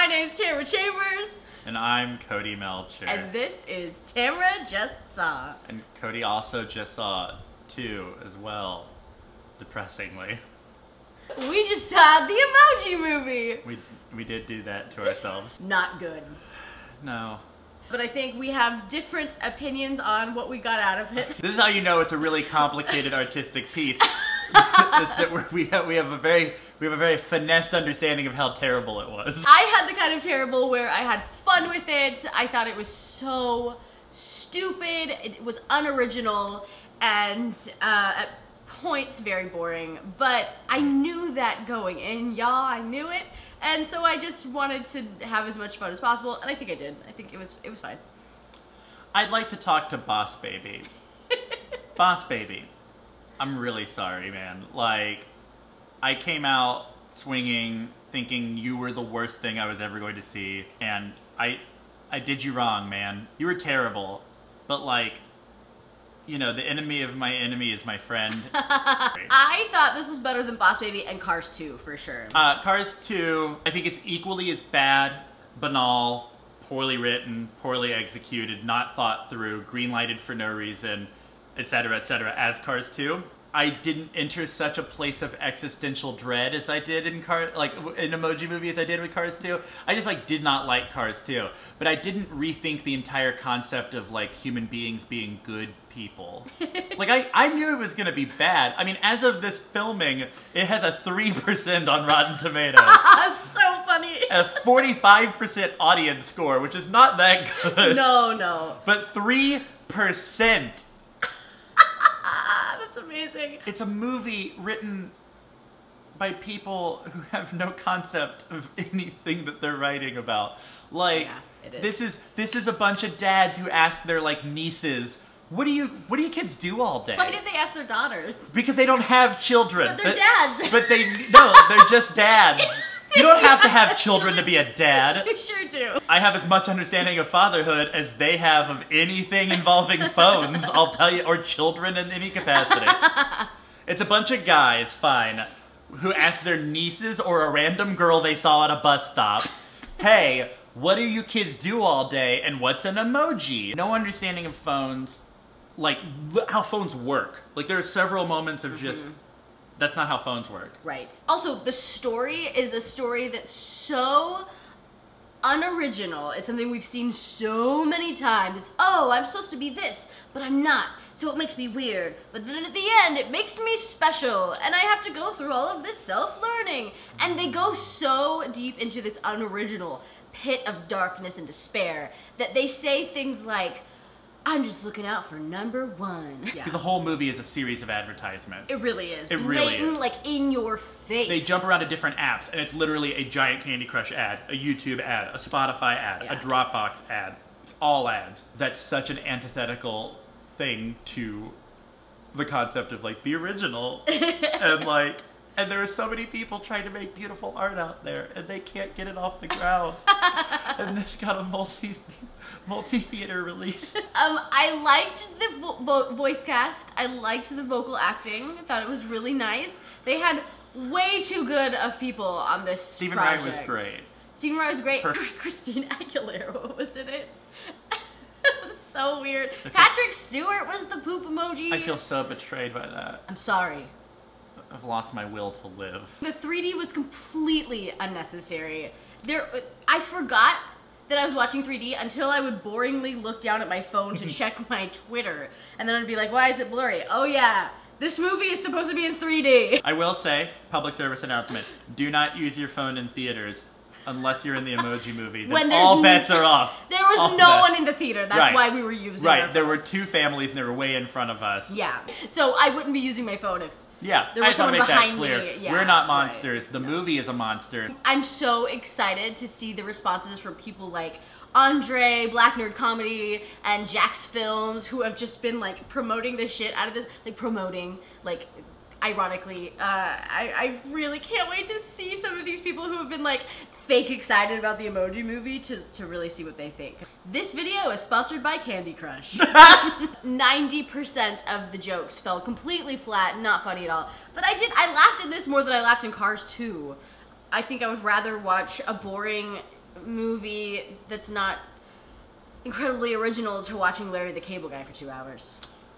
name's Tamara Chambers. And I'm Cody Melcher. And this is Tamara Just Saw. And Cody also just saw 2 as well, depressingly. We just saw the Emoji Movie. We did do that to ourselves. Not good. No. But I think we have different opinions on what we got out of it. This is how you know it's a really complicated artistic piece. That we have a very finessed understanding of how terrible it was. I had the kind of terrible where I had fun with it. I thought it was so stupid. It was unoriginal and at points very boring. But I knew that going in, y'all. I knew it. And so I just wanted to have as much fun as possible, and I think I did. I think it was fine. I'd like to talk to Boss Baby. Boss Baby, I'm really sorry, man. Like, I came out swinging, thinking you were the worst thing I was ever going to see, and I did you wrong, man. You were terrible, but like, you know, the enemy of my enemy is my friend. I thought this was better than Boss Baby and Cars 2, for sure. Cars 2, I think it's equally as bad, banal, poorly written, poorly executed, not thought through, green-lighted for no reason, etc., as Cars 2. I didn't enter such a place of existential dread as I did in Emoji Movie as I did with Cars 2. I just did not like Cars 2. But I didn't rethink the entire concept of human beings being good people. I knew it was gonna be bad. I mean, as of this filming, it has a 3% on Rotten Tomatoes. So funny. A 45% audience score, which is not that good. No. But 3%. That's amazing. It's a movie written by people who have no concept of anything that they're writing about. Yeah, it is. This is a bunch of dads who ask their nieces, what do you kids do all day? Why did they ask their daughters? Because they don't have children. But they're dads. But they're just dads. You don't have to have children to be a dad. You sure do. I have as much understanding of fatherhood as they have of anything involving phones, I'll tell you, or children in any capacity. It's a bunch of guys, fine, who ask their nieces or a random girl they saw at a bus stop, hey, what do you kids do all day and what's an emoji? No understanding of phones, how phones work. There are several moments of just... That's not how phones work. Right. Also, the story is a story that's so unoriginal. It's something we've seen so many times. It's, oh, I'm supposed to be this, but I'm not, so it makes me weird. But then at the end, it makes me special, and I have to go through all of this self-learning. And they go so deep into this unoriginal pit of darkness and despair that they say things like, I'm just looking out for number 1. Yeah. The whole movie is a series of advertisements. It really is. It really is. In your face. They jump around to different apps, and it's literally a giant Candy Crush ad, a YouTube ad, a Spotify ad, a Dropbox ad. It's all ads. That's such an antithetical thing to the concept of the original. And there are so many people trying to make beautiful art out there, and they can't get it off the ground. And this got a multi-theater release. I liked the voice cast. I liked the vocal acting. I thought it was really nice. They had way too good of people on this Stephen project. Wright was great. Stephen Wright was great. Christina Aguilera was in it. It was so weird. Patrick Stewart was the poop emoji. I feel so betrayed by that. I'm sorry. I've lost my will to live. The 3D was completely unnecessary. I forgot that I was watching 3D until I would boringly look down at my phone to check my Twitter. And then I'd be like, why is it blurry? Oh yeah, this movie is supposed to be in 3D. I will say, public service announcement, do not use your phone in theaters unless you're in the Emoji Movie. Then all bets are off. There was no one in the theater. That's why we were using our phones. There were 2 families and they were way in front of us. Yeah, so I wouldn't be using my phone if I just want to make that clear. Yeah, we're not monsters. Right. The movie is a monster. I'm so excited to see the responses from people like Andre, Black Nerd Comedy, and Jax Films, who have just been promoting the shit out of this. Ironically, I really can't wait to see some of these people who have been fake excited about the Emoji Movie to really see what they think. This video is sponsored by Candy Crush. 90% of the jokes fell completely flat, not funny at all. But I laughed in this more than I laughed in Cars 2. I think I would rather watch a boring movie that's not incredibly original to watching Larry the Cable Guy for 2 hours.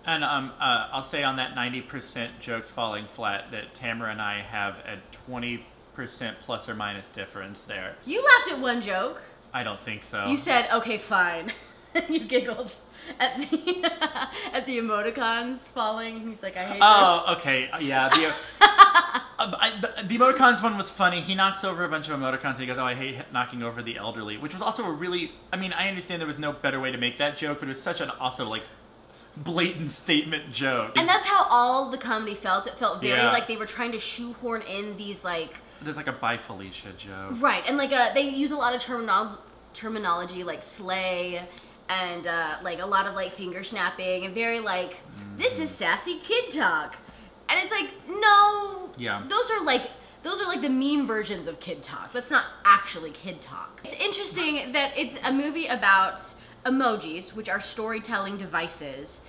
And I'll say on that 90% jokes falling flat that Tamara and I have a 20% plus or minus difference there. You laughed at one joke. I don't think so. You said, okay, fine. You giggled at the emoticons falling. He's like, I hate Oh, okay. Yeah. The emoticons one was funny. He knocks over a bunch of emoticons and he goes, oh, I hate knocking over the elderly. Which was also a really, I mean, I understand there was no better way to make that joke, but it was such an also, like, blatant statement joke. And that's how all the comedy felt. It felt very Yeah. like they were trying to shoehorn in these, like... There's like a Bye Felicia joke. Right, and like they use a lot of terminology like slay and like a lot of like finger snapping and very like, this is sassy kid talk. And it's like, no, Yeah. those are like the meme versions of kid talk. That's not actually kid talk. It's interesting that it's a movie about emojis, which are storytelling devices,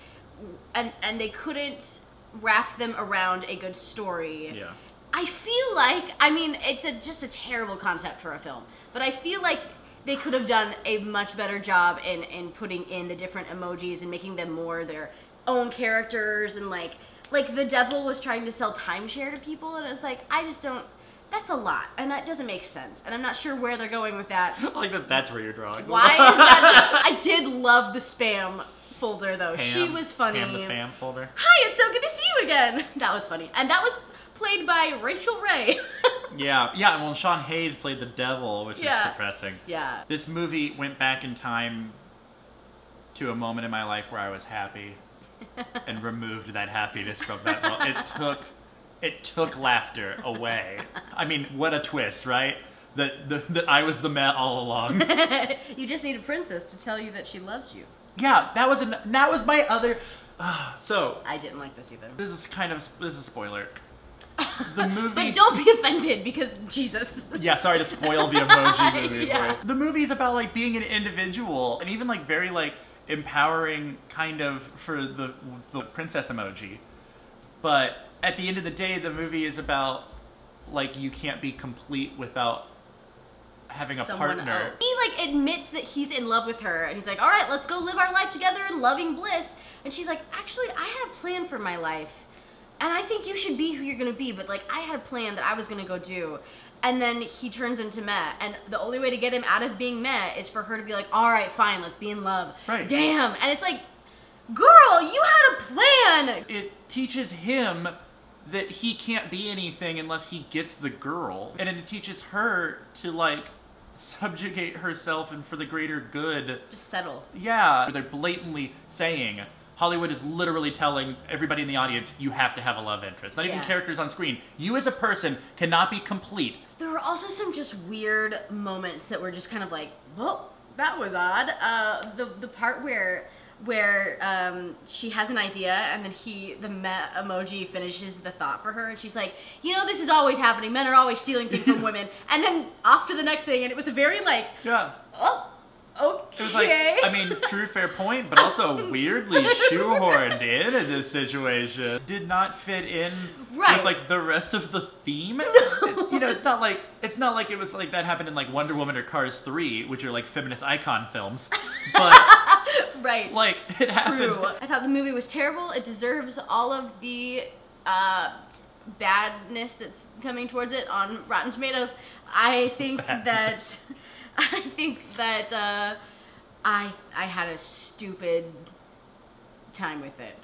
and they couldn't wrap them around a good story. Yeah. I feel like, I mean, it's just a terrible concept for a film, but I feel like they could have done a much better job in putting in the different emojis and making them more their own characters, and like the devil was trying to sell timeshare to people, and it's like, I just don't, that's a lot, and that doesn't make sense, and I'm not sure where they're going with that. I like that that's where you're drawing. Why is that? I did love the spam folder though. Pam, She was funny. Pam the spam folder. Hi, it's so good to see you again. That was funny, and that was played by Rachel Ray. Yeah, well, Sean Hayes played the devil, which is depressing. Yeah. This movie went back in time to a moment in my life where I was happy and removed that happiness from that moment. It took laughter away. I mean, what a twist, right? That I was the Met all along. You just need a princess to tell you that she loves you. Yeah, that was my other. So I didn't like this either. this is a spoiler. The movie. But don't be offended because Jesus. Yeah, sorry to spoil the Emoji Movie. Yeah. For you. The movie's about like being an individual and even like very like empowering kind of for the princess emoji. But at the end of the day, the movie is about like you can't be complete without having a Someone partner. else. He like admits that he's in love with her and he's like, all right, let's go live our life together in loving bliss. And she's like, actually, I had a plan for my life. And I think you should be who you're gonna be, but like I had a plan that I was gonna go do. And then he turns into Meh, and the only way to get him out of being Meh is for her to be like, all right, fine, let's be in love. Right. Damn. And it's like, girl, you had a plan. It teaches him that he can't be anything unless he gets the girl. And it teaches her to like subjugate herself and for the greater good. Just settle. Yeah. They're blatantly saying, Hollywood is literally telling everybody in the audience, you have to have a love interest. Not even characters on screen. You as a person cannot be complete. There were also some just weird moments that were just kind of like, well, that was odd. The part where she has an idea and then the Meh emoji finishes the thought for her and she's like, you know, this is always happening. Men are always stealing things from women. And then off to the next thing, and it was a very like, oh, okay. It was like, I mean, true, fair point, but also weirdly shoehorned in this situation. Did not fit in with like the rest of the theme. No. You know, it's not like it was like that happened in like Wonder Woman or Cars 3, which are like feminist icon films. But right. Like it happened. True. I thought the movie was terrible. It deserves all of the badness that's coming towards it on Rotten Tomatoes. I think that I had a stupid time with it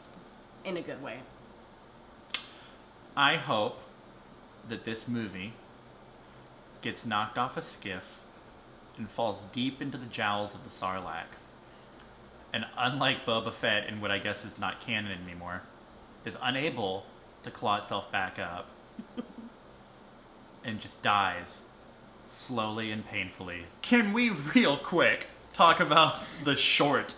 in a good way. I hope that this movie gets knocked off a skiff and falls deep into the jowls of the Sarlacc. And unlike Boba Fett in what I guess is not canon anymore, is unable to claw itself back up and just dies slowly and painfully. Can we real quick talk about the short?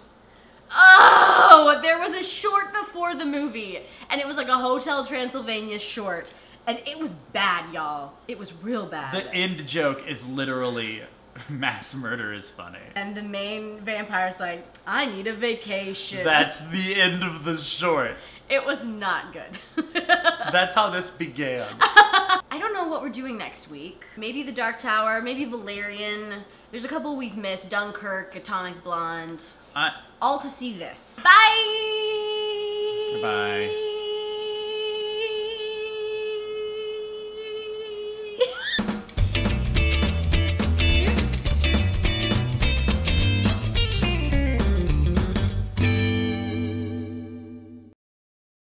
Oh, there was a short before the movie, and it was like a Hotel Transylvania short, and it was bad, y'all. It was real bad. The end joke is literally mass murder is funny. And the main vampire's like, I need a vacation. That's the end of the short. It was not good. That's how this began. I don't know know what we're doing next week. Maybe The Dark Tower, maybe Valerian. There's a couple we've missed. Dunkirk, Atomic Blonde. All to see this. Bye! Bye.